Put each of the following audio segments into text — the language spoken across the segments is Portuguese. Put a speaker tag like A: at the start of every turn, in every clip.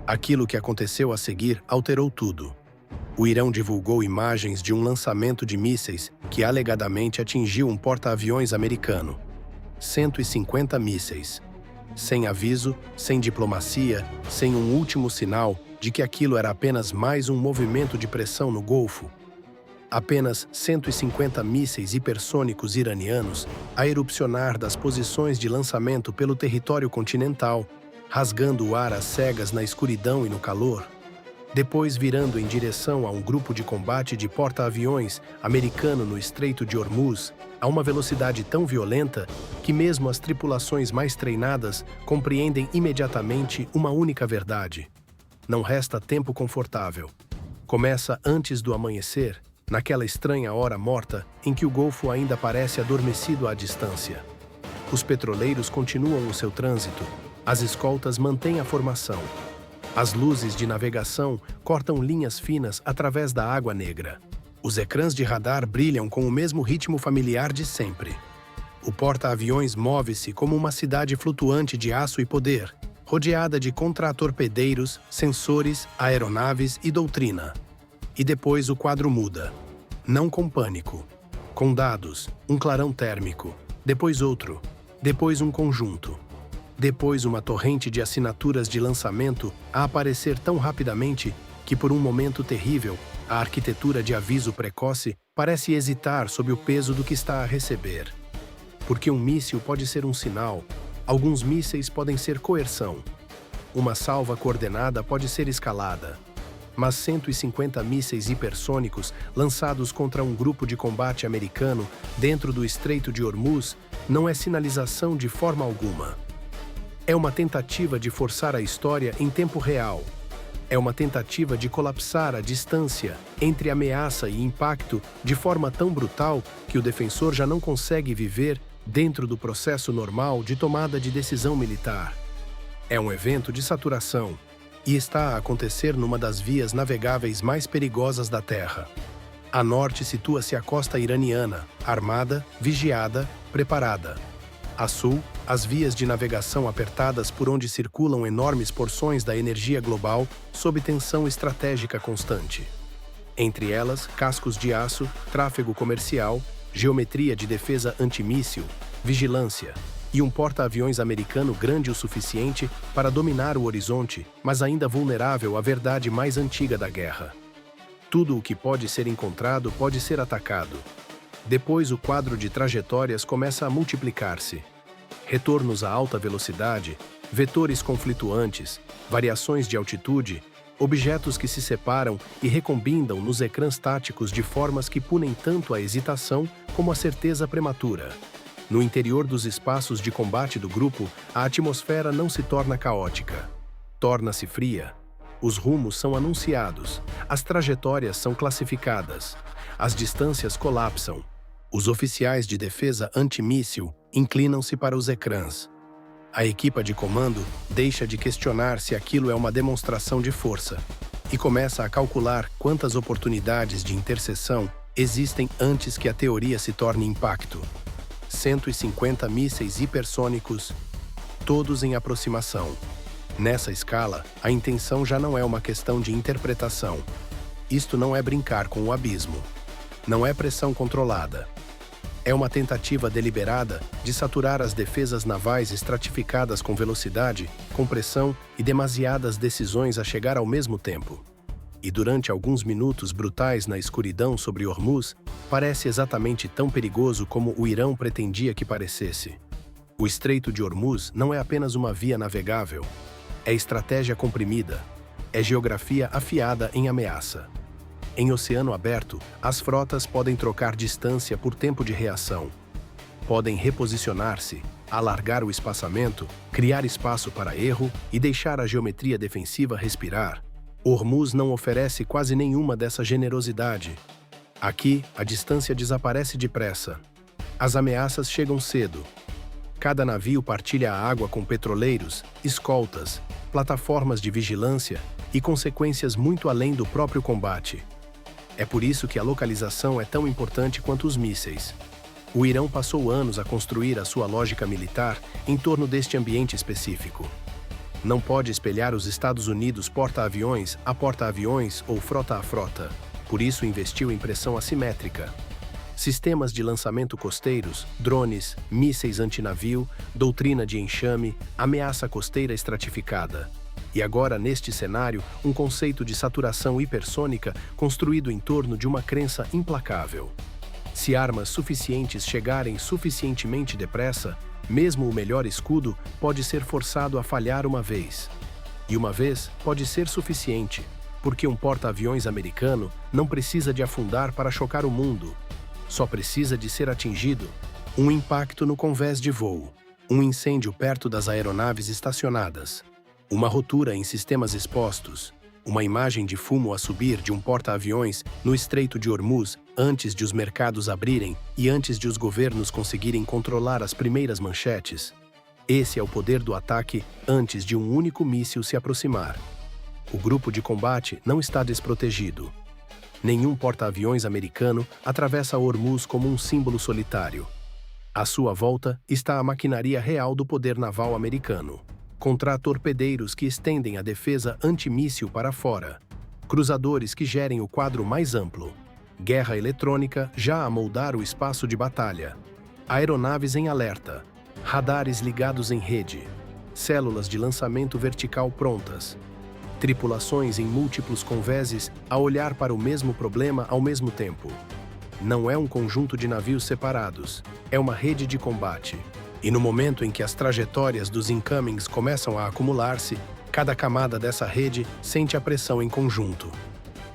A: Aquilo que aconteceu a seguir alterou tudo. O Irão divulgou imagens de um lançamento de mísseis que alegadamente atingiu um porta-aviões americano. 150 mísseis. Sem aviso, sem diplomacia, sem um último sinal de que aquilo era apenas mais um movimento de pressão no Golfo. Apenas 150 mísseis hipersônicos iranianos a erupcionar das posições de lançamento pelo território continental, rasgando o ar às cegas na escuridão e no calor, depois virando em direção a um grupo de combate de porta-aviões americano no Estreito de Hormuz, a uma velocidade tão violenta que mesmo as tripulações mais treinadas compreendem imediatamente uma única verdade. Não resta tempo confortável. Começa antes do amanhecer, naquela estranha hora morta em que o Golfo ainda parece adormecido à distância. Os petroleiros continuam o seu trânsito, as escoltas mantêm a formação. As luzes de navegação cortam linhas finas através da água negra. Os ecrãs de radar brilham com o mesmo ritmo familiar de sempre. O porta-aviões move-se como uma cidade flutuante de aço e poder, rodeada de contra-torpedeiros, sensores, aeronaves e doutrina. E depois o quadro muda. Não com pânico. Com dados, um clarão térmico. Depois outro. Depois um conjunto. Depois uma torrente de assinaturas de lançamento a aparecer tão rapidamente que, por um momento terrível, a arquitetura de aviso precoce parece hesitar sob o peso do que está a receber. Porque um míssil pode ser um sinal, alguns mísseis podem ser coerção. Uma salva coordenada pode ser escalada. Mas 150 mísseis hipersônicos lançados contra um grupo de combate americano dentro do Estreito de Hormuz não é sinalização de forma alguma. É uma tentativa de forçar a história em tempo real. É uma tentativa de colapsar a distância entre ameaça e impacto de forma tão brutal que o defensor já não consegue viver dentro do processo normal de tomada de decisão militar. É um evento de saturação e está a acontecer numa das vias navegáveis mais perigosas da Terra. A norte situa-se a costa iraniana, armada, vigiada, preparada. A sul, as vias de navegação apertadas por onde circulam enormes porções da energia global sob tensão estratégica constante. Entre elas, cascos de aço, tráfego comercial, geometria de defesa antimíssil, vigilância e um porta-aviões americano grande o suficiente para dominar o horizonte, mas ainda vulnerável à verdade mais antiga da guerra. Tudo o que pode ser encontrado pode ser atacado. Depois o quadro de trajetórias começa a multiplicar-se. Retornos a alta velocidade, vetores conflituantes, variações de altitude, objetos que se separam e recombinam nos ecrãs táticos de formas que punem tanto a hesitação como a certeza prematura. No interior dos espaços de combate do grupo, a atmosfera não se torna caótica. Torna-se fria. Os rumos são anunciados, as trajetórias são classificadas, as distâncias colapsam. Os oficiais de defesa antimíssil inclinam-se para os ecrãs. A equipa de comando deixa de questionar se aquilo é uma demonstração de força e começa a calcular quantas oportunidades de interseção existem antes que a teoria se torne impacto. 150 mísseis hipersônicos, todos em aproximação. Nessa escala, a intenção já não é uma questão de interpretação. Isto não é brincar com o abismo. Não é pressão controlada. É uma tentativa deliberada de saturar as defesas navais estratificadas com velocidade, com pressão e demasiadas decisões a chegar ao mesmo tempo. E durante alguns minutos brutais na escuridão sobre Hormuz, parece exatamente tão perigoso como o Irão pretendia que parecesse. O Estreito de Hormuz não é apenas uma via navegável. É estratégia comprimida. É geografia afiada em ameaça. Em oceano aberto, as frotas podem trocar distância por tempo de reação. Podem reposicionar-se, alargar o espaçamento, criar espaço para erro e deixar a geometria defensiva respirar. Hormuz não oferece quase nenhuma dessa generosidade. Aqui, a distância desaparece depressa. As ameaças chegam cedo. Cada navio partilha a água com petroleiros, escoltas, plataformas de vigilância e consequências muito além do próprio combate. É por isso que a localização é tão importante quanto os mísseis. O Irão passou anos a construir a sua lógica militar em torno deste ambiente específico. Não pode espelhar os Estados Unidos porta-aviões a porta-aviões ou frota a frota. Por isso investiu em pressão assimétrica. Sistemas de lançamento costeiros, drones, mísseis antinavio, doutrina de enxame, ameaça costeira estratificada. E agora, neste cenário, um conceito de saturação hipersônica construído em torno de uma crença implacável. Se armas suficientes chegarem suficientemente depressa, mesmo o melhor escudo pode ser forçado a falhar uma vez. E uma vez pode ser suficiente, porque um porta-aviões americano não precisa de afundar para chocar o mundo. Só precisa de ser atingido. Um impacto no convés de voo, um incêndio perto das aeronaves estacionadas, uma rotura em sistemas expostos, uma imagem de fumo a subir de um porta-aviões no Estreito de Hormuz antes de os mercados abrirem e antes de os governos conseguirem controlar as primeiras manchetes. Esse é o poder do ataque antes de um único míssil se aproximar. O grupo de combate não está desprotegido. Nenhum porta-aviões americano atravessa Hormuz como um símbolo solitário. À sua volta está a maquinaria real do poder naval americano. Contra torpedeiros que estendem a defesa antimíssil para fora. Cruzadores que gerem o quadro mais amplo. Guerra eletrônica já a moldar o espaço de batalha. Aeronaves em alerta. Radares ligados em rede. Células de lançamento vertical prontas. Tripulações em múltiplos convéses a olhar para o mesmo problema ao mesmo tempo. Não é um conjunto de navios separados, é uma rede de combate. E no momento em que as trajetórias dos incomings começam a acumular-se, cada camada dessa rede sente a pressão em conjunto.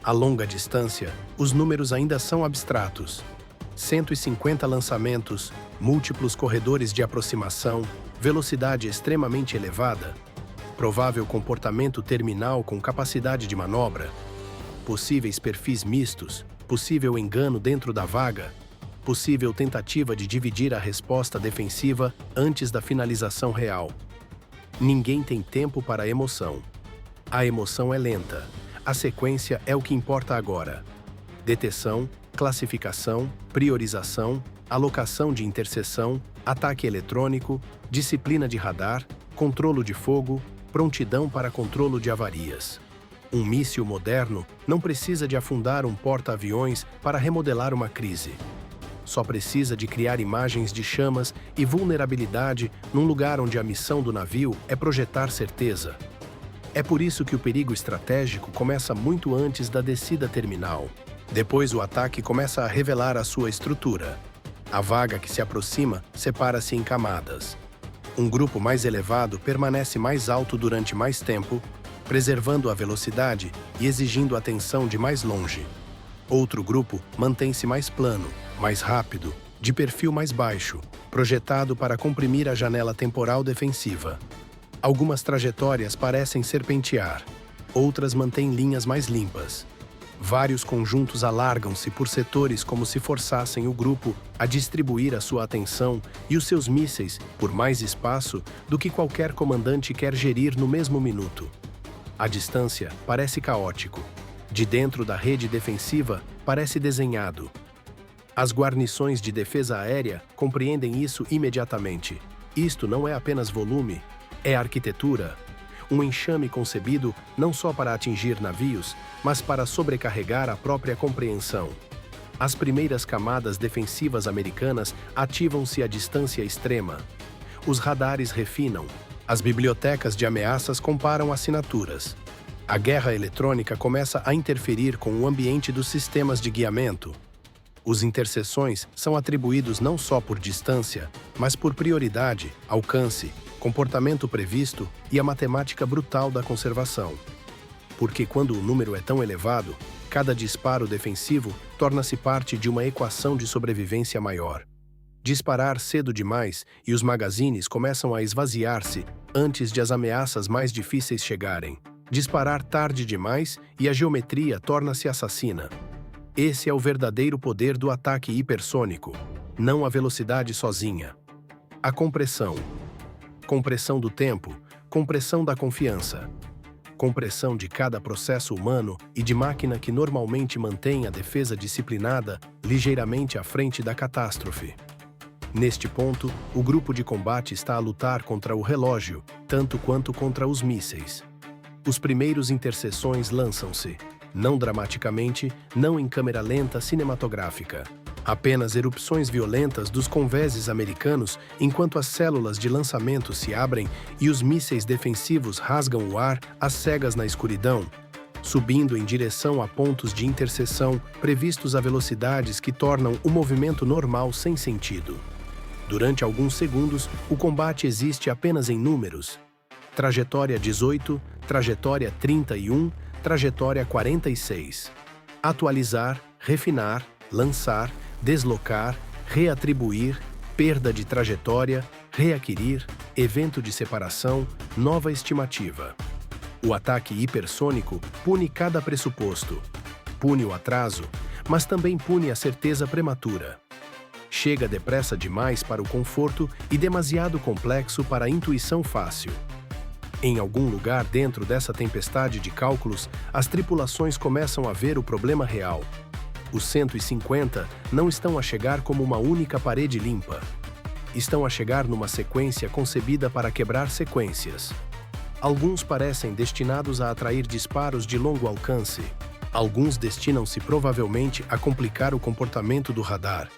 A: A longa distância, os números ainda são abstratos. 150 lançamentos, múltiplos corredores de aproximação, velocidade extremamente elevada, provável comportamento terminal com capacidade de manobra, possíveis perfis mistos, possível engano dentro da vaga, possível tentativa de dividir a resposta defensiva antes da finalização real. Ninguém tem tempo para a emoção. A emoção é lenta. A sequência é o que importa agora. Detecção, classificação, priorização, alocação de interseção, ataque eletrônico, disciplina de radar, controlo de fogo, prontidão para controlo de avarias. Um míssil moderno não precisa de afundar um porta-aviões para remodelar uma crise. Só precisa de criar imagens de chamas e vulnerabilidade num lugar onde a missão do navio é projetar certeza. É por isso que o perigo estratégico começa muito antes da descida terminal. Depois o ataque começa a revelar a sua estrutura. A vaga que se aproxima separa-se em camadas. Um grupo mais elevado permanece mais alto durante mais tempo, preservando a velocidade e exigindo atenção de mais longe. Outro grupo mantém-se mais plano, mais rápido, de perfil mais baixo, projetado para comprimir a janela temporal defensiva. Algumas trajetórias parecem serpentear, outras mantêm linhas mais limpas. Vários conjuntos alargam-se por setores como se forçassem o grupo a distribuir a sua atenção e os seus mísseis por mais espaço do que qualquer comandante quer gerir no mesmo minuto. A distância parece caótico. De dentro da rede defensiva parece desenhado. As guarnições de defesa aérea compreendem isso imediatamente. Isto não é apenas volume, é arquitetura. Um enxame concebido não só para atingir navios, mas para sobrecarregar a própria compreensão. As primeiras camadas defensivas americanas ativam-se à distância extrema. Os radares refinam. As bibliotecas de ameaças comparam assinaturas. A guerra eletrônica começa a interferir com o ambiente dos sistemas de guiamento. Os interseções são atribuídos não só por distância, mas por prioridade, alcance, comportamento previsto e a matemática brutal da conservação. Porque quando o número é tão elevado, cada disparo defensivo torna-se parte de uma equação de sobrevivência maior. Disparar cedo demais e os magazines começam a esvaziar-se antes de as ameaças mais difíceis chegarem. Disparar tarde demais e a geometria torna-se assassina. Esse é o verdadeiro poder do ataque hipersônico, não a velocidade sozinha. A compressão. Compressão do tempo, compressão da confiança. Compressão de cada processo humano e de máquina que normalmente mantém a defesa disciplinada ligeiramente à frente da catástrofe. Neste ponto, o grupo de combate está a lutar contra o relógio, tanto quanto contra os mísseis. Os primeiros interseções lançam-se, não dramaticamente, não em câmera lenta cinematográfica. Apenas erupções violentas dos convéses americanos enquanto as células de lançamento se abrem e os mísseis defensivos rasgam o ar às cegas na escuridão, subindo em direção a pontos de interseção previstos a velocidades que tornam o movimento normal sem sentido. Durante alguns segundos, o combate existe apenas em números. Trajetória 18, trajetória 31, trajetória 46. Atualizar, refinar, lançar, deslocar, reatribuir, perda de trajetória, readquirir, evento de separação, nova estimativa. O ataque hipersônico pune cada pressuposto. Pune o atraso, mas também pune a certeza prematura. Chega depressa demais para o conforto e demasiado complexo para a intuição fácil. Em algum lugar dentro dessa tempestade de cálculos, as tripulações começam a ver o problema real. Os 150 não estão a chegar como uma única parede limpa. Estão a chegar numa sequência concebida para quebrar sequências. Alguns parecem destinados a atrair disparos de longo alcance. Alguns destinam-se provavelmente a complicar o comportamento do radar.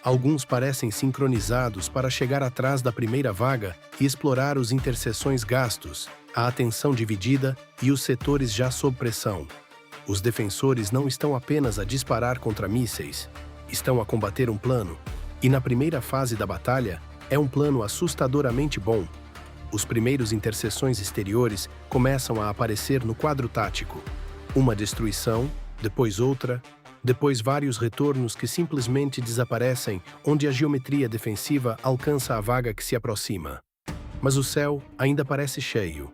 A: Alguns parecem sincronizados para chegar atrás da primeira vaga e explorar os interseções gastos, a atenção dividida e os setores já sob pressão. Os defensores não estão apenas a disparar contra mísseis, estão a combater um plano. E na primeira fase da batalha, é um plano assustadoramente bom. Os primeiros interseções exteriores começam a aparecer no quadro tático. Uma destruição, depois outra, depois vários retornos que simplesmente desaparecem onde a geometria defensiva alcança a vaga que se aproxima. Mas o céu ainda parece cheio.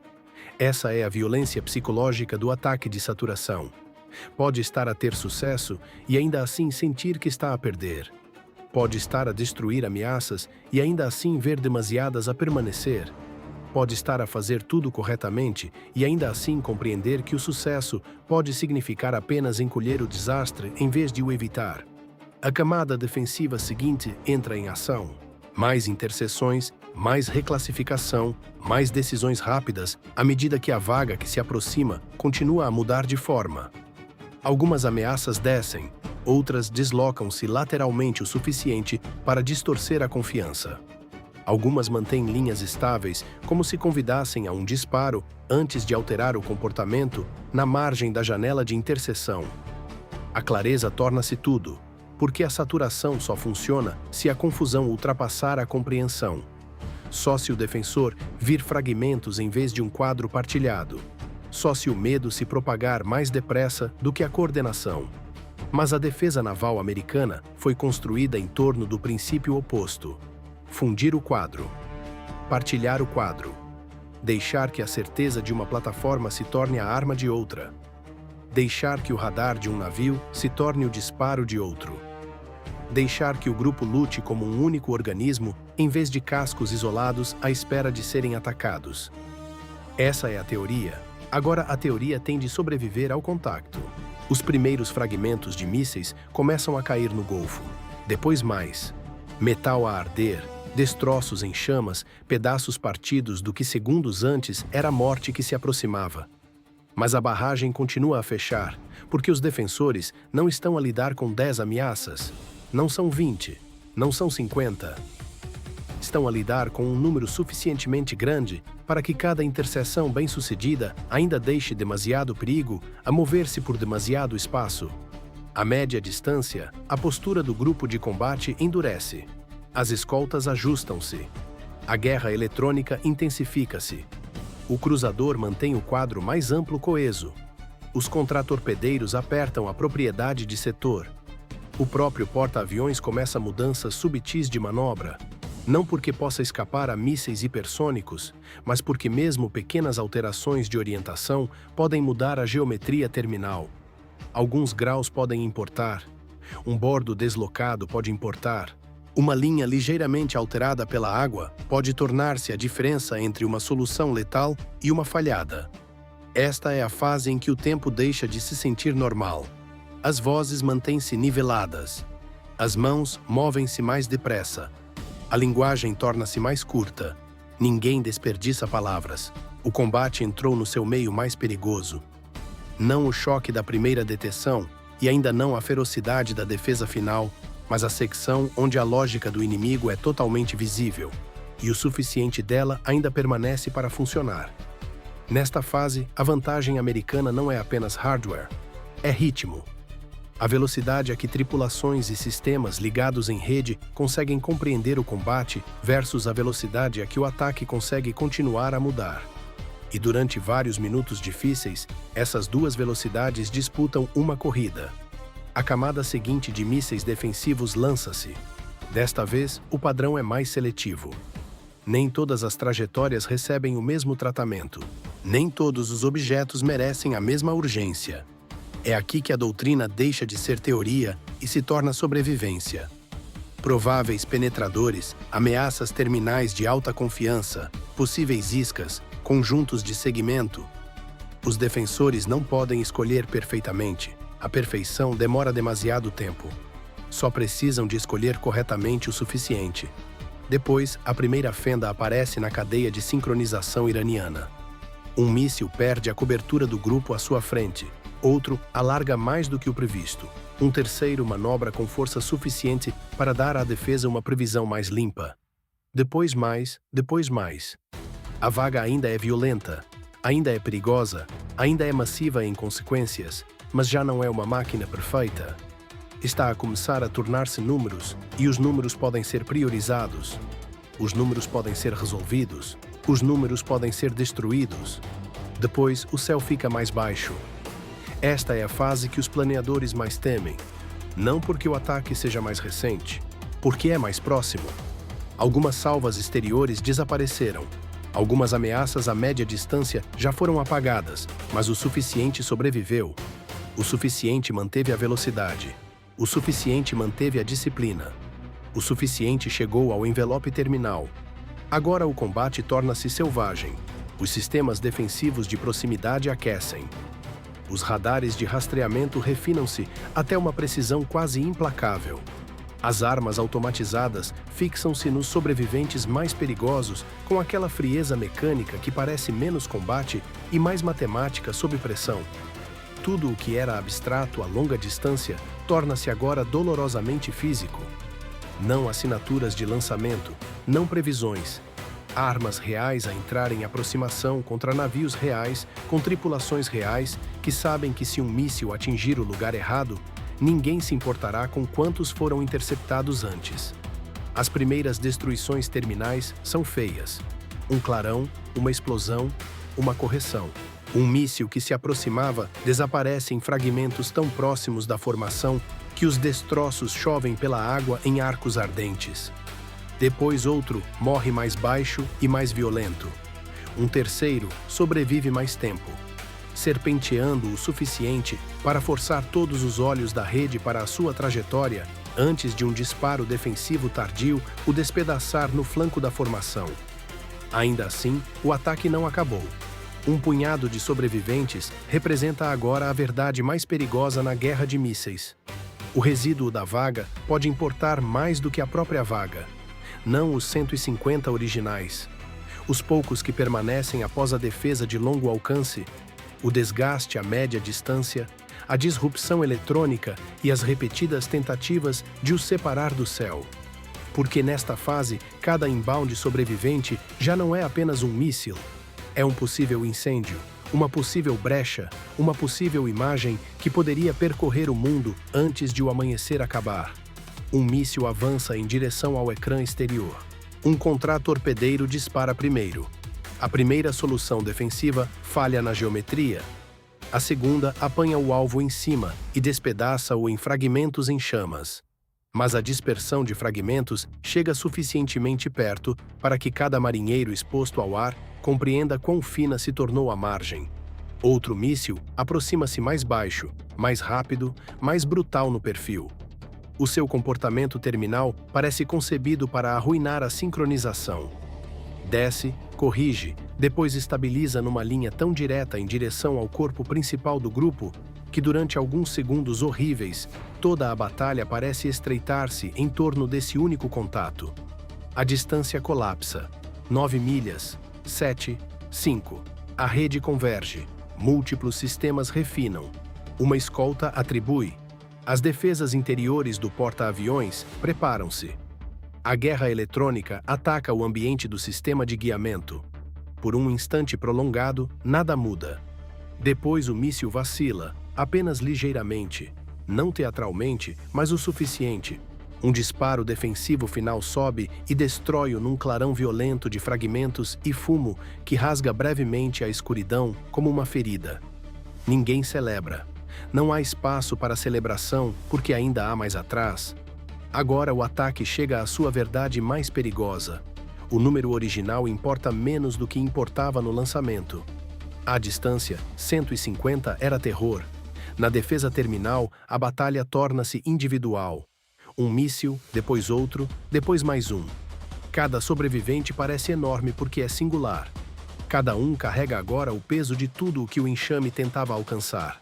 A: Essa é a violência psicológica do ataque de saturação. Pode estar a ter sucesso e ainda assim sentir que está a perder. Pode estar a destruir ameaças e ainda assim ver demasiadas a permanecer. Pode estar a fazer tudo corretamente e ainda assim compreender que o sucesso pode significar apenas encolher o desastre em vez de o evitar. A camada defensiva seguinte entra em ação. Mais interseções, mais reclassificação, mais decisões rápidas, à medida que a vaga que se aproxima continua a mudar de forma. Algumas ameaças descem, outras deslocam-se lateralmente o suficiente para distorcer a confiança. Algumas mantêm linhas estáveis, como se convidassem a um disparo antes de alterar o comportamento na margem da janela de interseção. A clareza torna-se tudo, porque a saturação só funciona se a confusão ultrapassar a compreensão. Só se o defensor vir fragmentos em vez de um quadro partilhado. Só se o medo se propagar mais depressa do que a coordenação. Mas a defesa naval americana foi construída em torno do princípio oposto. Fundir o quadro. Partilhar o quadro. Deixar que a certeza de uma plataforma se torne a arma de outra. Deixar que o radar de um navio se torne o disparo de outro. Deixar que o grupo lute como um único organismo, em vez de cascos isolados à espera de serem atacados. Essa é a teoria. Agora a teoria tem de sobreviver ao contacto. Os primeiros fragmentos de mísseis começam a cair no Golfo. Depois mais. Metal a arder, destroços em chamas, pedaços partidos do que segundos antes era a morte que se aproximava. Mas a barragem continua a fechar, porque os defensores não estão a lidar com 10 ameaças. Não são 20, não são 50. Estão a lidar com um número suficientemente grande para que cada interseção bem-sucedida ainda deixe demasiado perigo a mover-se por demasiado espaço. À média distância, a postura do grupo de combate endurece. As escoltas ajustam-se. A guerra eletrônica intensifica-se. O cruzador mantém o quadro mais amplo coeso. Os contratorpedeiros apertam a propriedade de setor. O próprio porta-aviões começa mudanças subtis de manobra, não porque possa escapar a mísseis hipersônicos, mas porque mesmo pequenas alterações de orientação podem mudar a geometria terminal. Alguns graus podem importar. Um bordo deslocado pode importar. Uma linha ligeiramente alterada pela água pode tornar-se a diferença entre uma solução letal e uma falhada. Esta é a fase em que o tempo deixa de se sentir normal. As vozes mantêm-se niveladas. As mãos movem-se mais depressa. A linguagem torna-se mais curta. Ninguém desperdiça palavras. O combate entrou no seu meio mais perigoso. Não o choque da primeira detecção e ainda não a ferocidade da defesa final, mas a secção onde a lógica do inimigo é totalmente visível, e o suficiente dela ainda permanece para funcionar. Nesta fase, a vantagem americana não é apenas hardware, é ritmo. A velocidade a que tripulações e sistemas ligados em rede conseguem compreender o combate versus a velocidade a que o ataque consegue continuar a mudar. E durante vários minutos difíceis, essas duas velocidades disputam uma corrida. A camada seguinte de mísseis defensivos lança-se. Desta vez, o padrão é mais seletivo. Nem todas as trajetórias recebem o mesmo tratamento. Nem todos os objetos merecem a mesma urgência. É aqui que a doutrina deixa de ser teoria e se torna sobrevivência. Prováveis penetradores, ameaças terminais de alta confiança, possíveis iscas, conjuntos de segmento. Os defensores não podem escolher perfeitamente. A perfeição demora demasiado tempo. Só precisam de escolher corretamente o suficiente. Depois, a primeira fenda aparece na cadeia de sincronização iraniana. Um míssil perde a cobertura do grupo à sua frente. Outro alarga mais do que o previsto. Um terceiro manobra com força suficiente para dar à defesa uma previsão mais limpa. Depois mais, depois mais. A vaga ainda é violenta, ainda é perigosa, ainda é massiva em consequências, mas já não é uma máquina perfeita. Está a começar a tornar-se números, e os números podem ser priorizados. Os números podem ser resolvidos. Os números podem ser destruídos. Depois, o céu fica mais baixo. Esta é a fase que os planeadores mais temem. Não porque o ataque seja mais recente, porque é mais próximo. Algumas salvas exteriores desapareceram. Algumas ameaças a média distância já foram apagadas, mas o suficiente sobreviveu. O suficiente manteve a velocidade. O suficiente manteve a disciplina. O suficiente chegou ao envelope terminal. Agora o combate torna-se selvagem. Os sistemas defensivos de proximidade aquecem. Os radares de rastreamento refinam-se até uma precisão quase implacável. As armas automatizadas fixam-se nos sobreviventes mais perigosos com aquela frieza mecânica que parece menos combate e mais matemática sob pressão. Tudo o que era abstrato a longa distância torna-se agora dolorosamente físico. Não assinaturas de lançamento, não previsões. Armas reais a entrar em aproximação contra navios reais, com tripulações reais que sabem que se um míssil atingir o lugar errado, ninguém se importará com quantos foram interceptados antes. As primeiras destruições terminais são feias. Um clarão, uma explosão, uma correção. Um míssil que se aproximava desaparece em fragmentos tão próximos da formação que os destroços chovem pela água em arcos ardentes. Depois outro morre mais baixo e mais violento. Um terceiro sobrevive mais tempo, serpenteando o suficiente para forçar todos os olhos da rede para a sua trajetória antes de um disparo defensivo tardio o despedaçar no flanco da formação. Ainda assim, o ataque não acabou. Um punhado de sobreviventes representa agora a verdade mais perigosa na guerra de mísseis. O resíduo da vaga pode importar mais do que a própria vaga. Não os 150 originais. Os poucos que permanecem após a defesa de longo alcance, o desgaste a média distância, a disrupção eletrônica e as repetidas tentativas de os separar do céu. Porque nesta fase, cada inbound sobrevivente já não é apenas um míssil. É um possível incêndio, uma possível brecha, uma possível imagem que poderia percorrer o mundo antes de o amanhecer acabar. Um míssil avança em direção ao ecrã exterior. Um contratorpedeiro dispara primeiro. A primeira solução defensiva falha na geometria. A segunda apanha o alvo em cima e despedaça-o em fragmentos em chamas. Mas a dispersão de fragmentos chega suficientemente perto para que cada marinheiro exposto ao ar compreenda quão fina se tornou a margem. Outro míssil aproxima-se mais baixo, mais rápido, mais brutal no perfil. O seu comportamento terminal parece concebido para arruinar a sincronização. Desce, corrige, depois estabiliza numa linha tão direta em direção ao corpo principal do grupo que durante alguns segundos horríveis, toda a batalha parece estreitar-se em torno desse único contato. A distância colapsa. 9 milhas. 7, 5. A rede converge. Múltiplos sistemas refinam. Uma escolta atribui. As defesas interiores do porta-aviões preparam-se. A guerra eletrônica ataca o ambiente do sistema de guiamento. Por um instante prolongado, nada muda. Depois o míssil vacila, apenas ligeiramente. Não teatralmente, mas o suficiente. Um disparo defensivo final sobe e destrói-o num clarão violento de fragmentos e fumo que rasga brevemente a escuridão como uma ferida. Ninguém celebra. Não há espaço para celebração porque ainda há mais atrás. Agora o ataque chega à sua verdade mais perigosa. O número original importa menos do que importava no lançamento. À distância, 150 era terror. Na defesa terminal, a batalha torna-se individual. Um míssil, depois outro, depois mais um. Cada sobrevivente parece enorme porque é singular. Cada um carrega agora o peso de tudo o que o enxame tentava alcançar.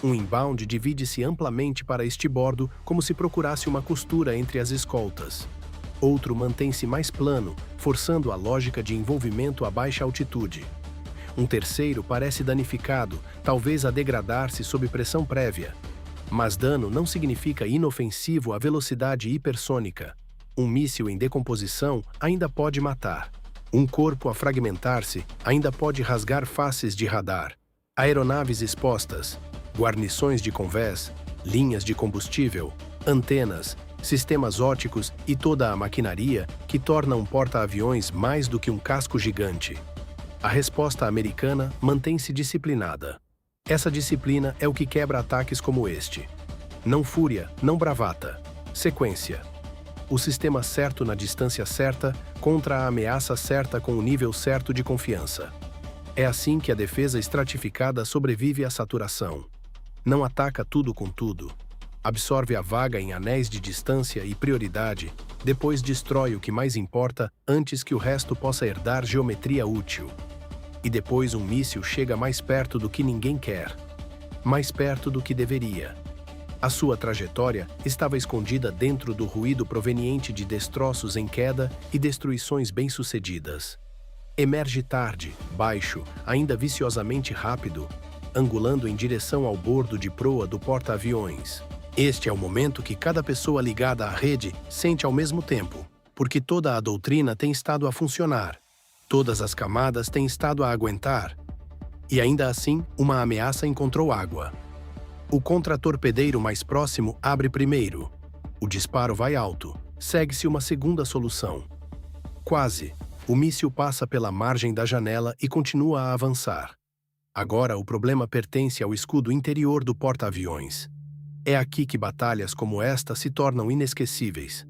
A: Um inbound divide-se amplamente para estibordo como se procurasse uma costura entre as escoltas. Outro mantém-se mais plano, forçando a lógica de envolvimento a baixa altitude. Um terceiro parece danificado, talvez a degradar-se sob pressão prévia. Mas dano não significa inofensivo à velocidade hipersônica. Um míssil em decomposição ainda pode matar. Um corpo a fragmentar-se ainda pode rasgar faces de radar. Aeronaves expostas, guarnições de convés, linhas de combustível, antenas, sistemas ópticos e toda a maquinaria que torna um porta-aviões mais do que um casco gigante. A resposta americana mantém-se disciplinada. Essa disciplina é o que quebra ataques como este. Não fúria, não bravata. Sequência. O sistema certo na distância certa contra a ameaça certa com o nível certo de confiança. É assim que a defesa estratificada sobrevive à saturação. Não ataca tudo com tudo. Absorve a vaga em anéis de distância e prioridade, depois destrói o que mais importa antes que o resto possa herdar geometria útil. E depois um míssil chega mais perto do que ninguém quer. Mais perto do que deveria. A sua trajetória estava escondida dentro do ruído proveniente de destroços em queda e destruições bem-sucedidas. Emerge tarde, baixo, ainda viciosamente rápido, angulando em direção ao bordo de proa do porta-aviões. Este é o momento que cada pessoa ligada à rede sente ao mesmo tempo, porque toda a doutrina tem estado a funcionar. Todas as camadas têm estado a aguentar. E ainda assim, uma ameaça encontrou água. O contratorpedeiro mais próximo abre primeiro. O disparo vai alto. Segue-se uma segunda solução. Quase. O míssil passa pela margem da janela e continua a avançar. Agora o problema pertence ao escudo interior do porta-aviões. É aqui que batalhas como esta se tornam inesquecíveis.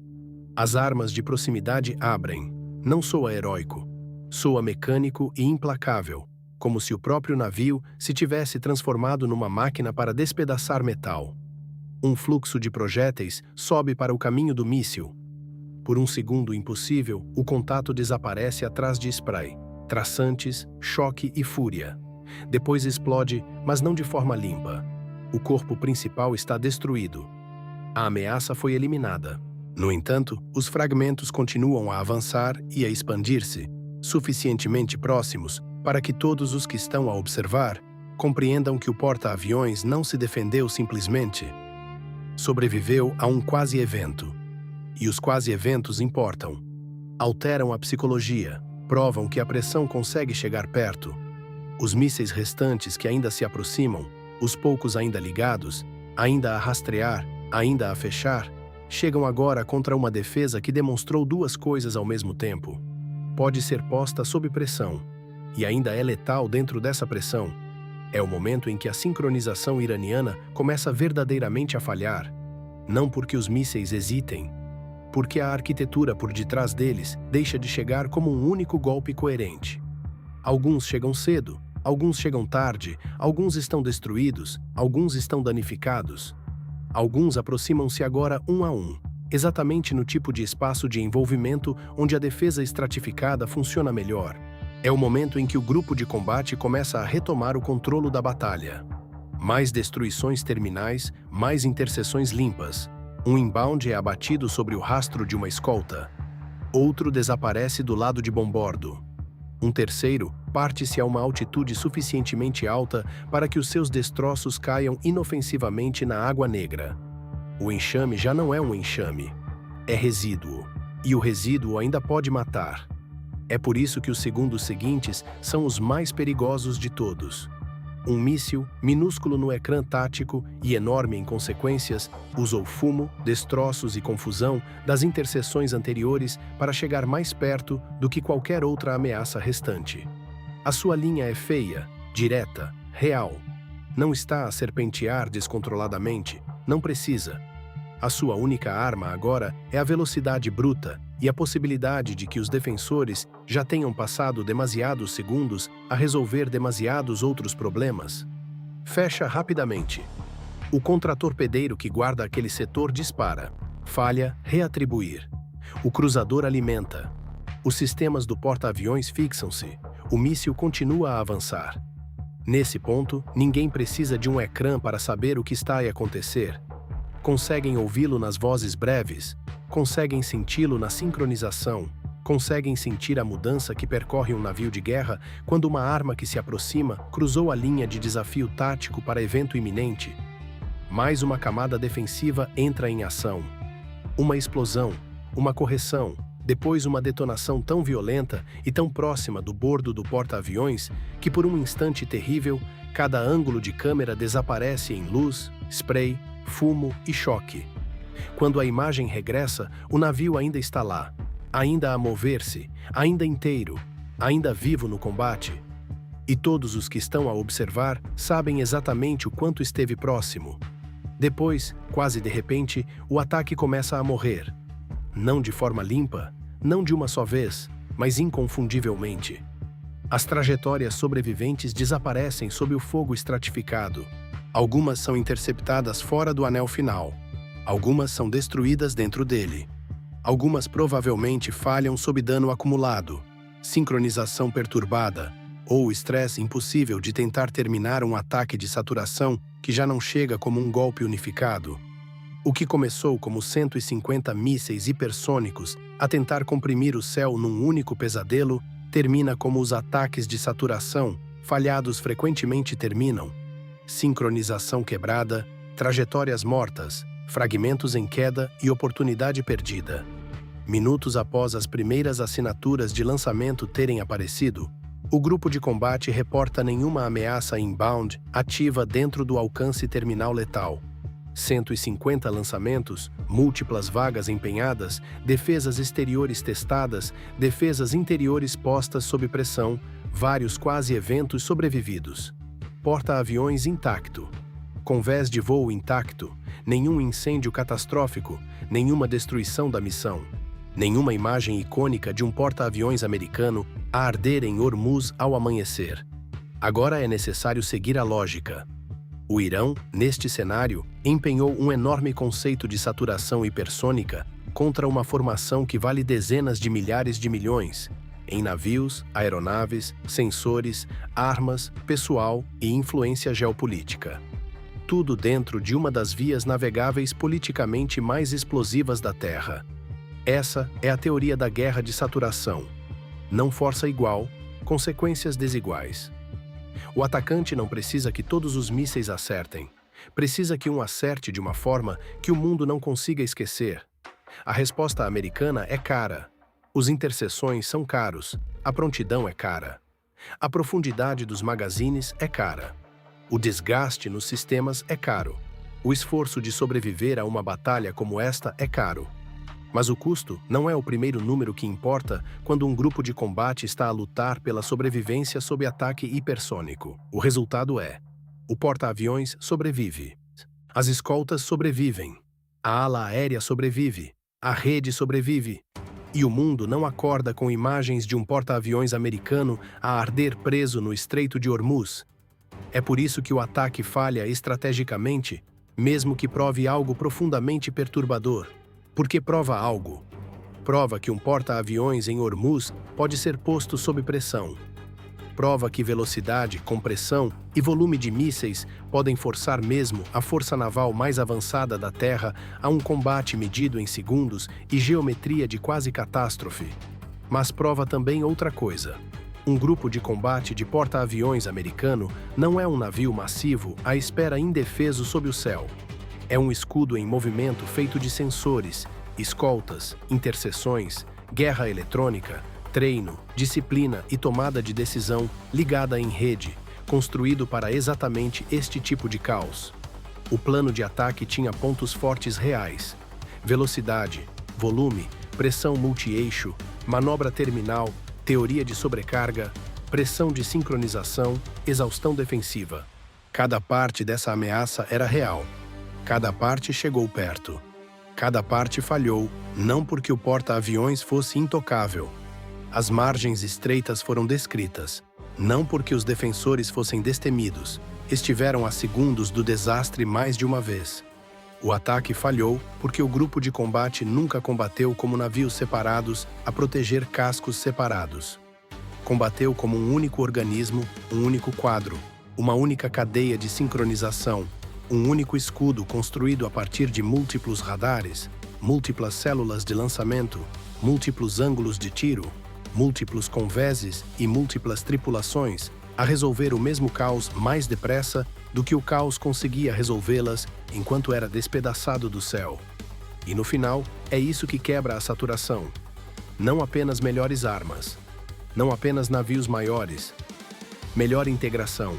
A: As armas de proximidade abrem. Não soa heróico. Soa mecânico e implacável, como se o próprio navio se tivesse transformado numa máquina para despedaçar metal. Um fluxo de projéteis sobe para o caminho do míssil. Por um segundo impossível, o contato desaparece atrás de spray, traçantes, choque e fúria. Depois explode, mas não de forma limpa. O corpo principal está destruído. A ameaça foi eliminada. No entanto, os fragmentos continuam a avançar e a expandir-se, suficientemente próximos para que todos os que estão a observar compreendam que o porta-aviões não se defendeu simplesmente. Sobreviveu a um quase-evento. E os quase-eventos importam. Alteram a psicologia, provam que a pressão consegue chegar perto. Os mísseis restantes que ainda se aproximam, os poucos ainda ligados, ainda a rastrear, ainda a fechar, chegam agora contra uma defesa que demonstrou duas coisas ao mesmo tempo. Pode ser posta sob pressão, e ainda é letal dentro dessa pressão. É o momento em que a sincronização iraniana começa verdadeiramente a falhar. Não porque os mísseis hesitem, porque a arquitetura por detrás deles deixa de chegar como um único golpe coerente. Alguns chegam cedo, alguns chegam tarde, alguns estão destruídos, alguns estão danificados. Alguns aproximam-se agora um a um, exatamente no tipo de espaço de envolvimento onde a defesa estratificada funciona melhor. É o momento em que o grupo de combate começa a retomar o controle da batalha. Mais destruições terminais, mais interseções limpas. Um inbound é abatido sobre o rastro de uma escolta. Outro desaparece do lado de bombordo. Um terceiro parte-se a uma altitude suficientemente alta para que os seus destroços caiam inofensivamente na água negra. O enxame já não é um enxame, é resíduo, e o resíduo ainda pode matar. É por isso que os segundos seguintes são os mais perigosos de todos. Um míssil, minúsculo no ecrã tático e enorme em consequências, usou fumo, destroços e confusão das interseções anteriores para chegar mais perto do que qualquer outra ameaça restante. A sua linha é feia, direta, real. Não está a serpentear descontroladamente, não precisa. A sua única arma agora é a velocidade bruta e a possibilidade de que os defensores já tenham passado demasiados segundos a resolver demasiados outros problemas. Fecha rapidamente. O contratorpedeiro que guarda aquele setor dispara. Falha, reatribuir. O cruzador alimenta. Os sistemas do porta-aviões fixam-se. O míssil continua a avançar. Nesse ponto, ninguém precisa de um ecrã para saber o que está a acontecer. Conseguem ouvi-lo nas vozes breves, conseguem senti-lo na sincronização, conseguem sentir a mudança que percorre um navio de guerra quando uma arma que se aproxima cruzou a linha de desafio tático para evento iminente. Mais uma camada defensiva entra em ação. Uma explosão, uma correção, depois uma detonação tão violenta e tão próxima do bordo do porta-aviões que por um instante terrível, cada ângulo de câmera desaparece em luz, spray, fumo e choque. Quando a imagem regressa, o navio ainda está lá, ainda a mover-se, ainda inteiro, ainda vivo no combate. E todos os que estão a observar sabem exatamente o quanto esteve próximo. Depois, quase de repente, o ataque começa a morrer. Não de forma limpa, não de uma só vez, mas inconfundivelmente. As trajetórias sobreviventes desaparecem sob o fogo estratificado. Algumas são interceptadas fora do anel final. Algumas são destruídas dentro dele. Algumas provavelmente falham sob dano acumulado, sincronização perturbada ou estresse impossível de tentar terminar um ataque de saturação que já não chega como um golpe unificado. O que começou como 150 mísseis hipersônicos a tentar comprimir o céu num único pesadelo termina como os ataques de saturação, falhados frequentemente terminam. Sincronização quebrada, trajetórias mortas, fragmentos em queda e oportunidade perdida. Minutos após as primeiras assinaturas de lançamento terem aparecido, o grupo de combate reporta nenhuma ameaça inbound ativa dentro do alcance terminal letal. 150 lançamentos, múltiplas vagas empenhadas, defesas exteriores testadas, defesas interiores postas sob pressão, vários quase-eventos sobrevividos. Porta-aviões intacto. Convés de voo intacto. Nenhum incêndio catastrófico, nenhuma destruição da missão. Nenhuma imagem icônica de um porta-aviões americano a arder em Hormuz ao amanhecer. Agora é necessário seguir a lógica. O Irão, neste cenário, empenhou um enorme conceito de saturação hipersônica contra uma formação que vale dezenas de milhares de milhões, em navios, aeronaves, sensores, armas, pessoal e influência geopolítica. Tudo dentro de uma das vias navegáveis politicamente mais explosivas da Terra. Essa é a teoria da guerra de saturação. Não força igual, consequências desiguais. O atacante não precisa que todos os mísseis acertem. Precisa que um acerte de uma forma que o mundo não consiga esquecer. A resposta americana é cara. Os interseções são caros. A prontidão é cara. A profundidade dos magazines é cara. O desgaste nos sistemas é caro. O esforço de sobreviver a uma batalha como esta é caro. Mas o custo não é o primeiro número que importa quando um grupo de combate está a lutar pela sobrevivência sob ataque hipersônico. O resultado é: o porta-aviões sobrevive. As escoltas sobrevivem. A ala aérea sobrevive. A rede sobrevive. E o mundo não acorda com imagens de um porta-aviões americano a arder preso no Estreito de Hormuz. É por isso que o ataque falha estrategicamente, mesmo que prove algo profundamente perturbador. Porque prova algo. Prova que um porta-aviões em Hormuz pode ser posto sob pressão. prova que velocidade, compressão e volume de mísseis podem forçar mesmo a força naval mais avançada da Terra a um combate medido em segundos e geometria de quase catástrofe. Mas prova também outra coisa. Um grupo de combate de porta-aviões americano não é um navio massivo à espera indefeso sob o céu. É um escudo em movimento feito de sensores, escoltas, interseções, guerra eletrônica, treino, disciplina e tomada de decisão ligada em rede, construído para exatamente este tipo de caos. O plano de ataque tinha pontos fortes reais: velocidade, volume, pressão multi-eixo, manobra terminal, teoria de sobrecarga, pressão de sincronização, exaustão defensiva. Cada parte dessa ameaça era real. Cada parte chegou perto. Cada parte falhou, não porque o porta-aviões fosse intocável. As margens estreitas foram descritas, não porque os defensores fossem destemidos. Estiveram a segundos do desastre mais de uma vez. O ataque falhou porque o grupo de combate nunca combateu como navios separados a proteger cascos separados. Combateu como um único organismo, um único quadro, uma única cadeia de sincronização, um único escudo construído a partir de múltiplos radares, múltiplas células de lançamento, múltiplos ângulos de tiro, múltiplos convéses e múltiplas tripulações, a resolver o mesmo caos mais depressa do que o caos conseguia resolvê-las enquanto era despedaçado do céu. E no final, é isso que quebra a saturação. Não apenas melhores armas, não apenas navios maiores, melhor integração.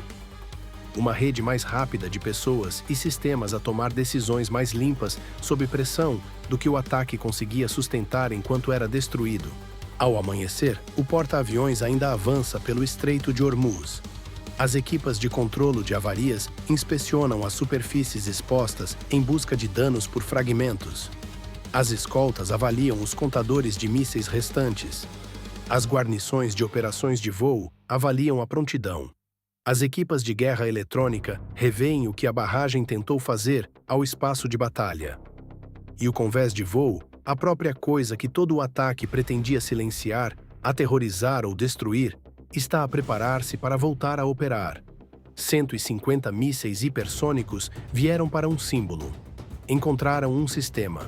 A: Uma rede mais rápida de pessoas e sistemas a tomar decisões mais limpas sob pressão do que o ataque conseguia sustentar enquanto era destruído. Ao amanhecer, o porta-aviões ainda avança pelo Estreito de Hormuz. As equipas de controlo de avarias inspecionam as superfícies expostas em busca de danos por fragmentos. As escoltas avaliam os contadores de mísseis restantes. As guarnições de operações de voo avaliam a prontidão. As equipas de guerra eletrônica revêem o que a barragem tentou fazer ao espaço de batalha. E o convés de voo, a própria coisa que todo o ataque pretendia silenciar, aterrorizar ou destruir, está a preparar-se para voltar a operar. 150 mísseis hipersônicos vieram para um símbolo. Encontraram um sistema.